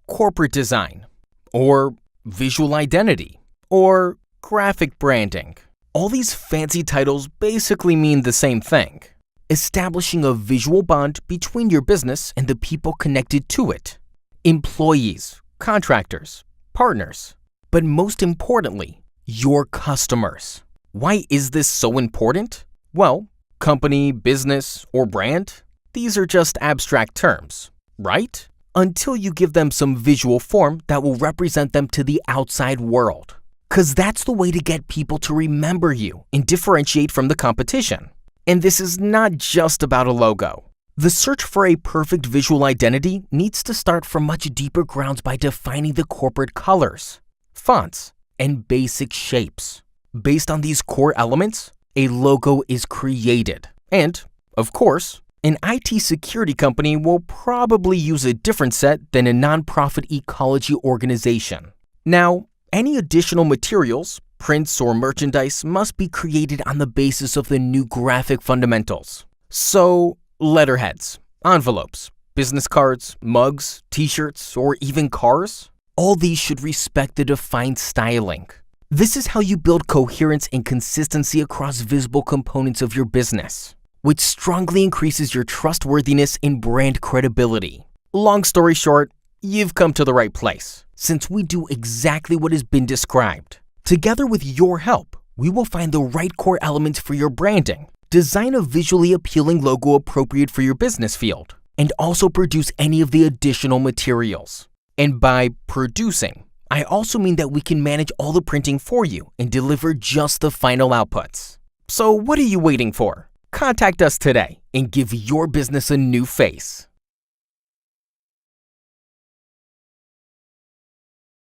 corporate design, or visual identity, or graphic branding. All these fancy titles basically mean the same thing: establishing a visual bond between your business and the people connected to it. Employees, contractors, partners, but most importantly, your customers. Why is this so important? Well, company, business, or brand, these are just abstract terms, right? Until you give them some visual form that will represent them to the outside world. 'Cause that's the way to get people to remember you and differentiate from the competition. And this is not just about a logo. The search for a perfect visual identity needs to start from much deeper grounds by defining the corporate colors, fonts, and basic shapes. Based on these core elements, a logo is created. And, of course, an IT security company will probably use a different set than a nonprofit ecology organization. Now, any additional materials, prints, or merchandise must be created on the basis of the new graphic fundamentals. So, letterheads, envelopes, business cards, mugs, t-shirts, or even cars, all these should respect the defined styling. This is how you build coherence and consistency across visible components of your business, which strongly increases your trustworthiness and brand credibility. Long story short, you've come to the right place, since we do exactly what has been described. Together with your help, we will find the right core elements for your branding, design a visually appealing logo appropriate for your business field, and also produce any of the additional materials. And by producing, I also mean that we can manage all the printing for you and deliver just the final outputs. So what are you waiting for? Contact us today and give your business a new face.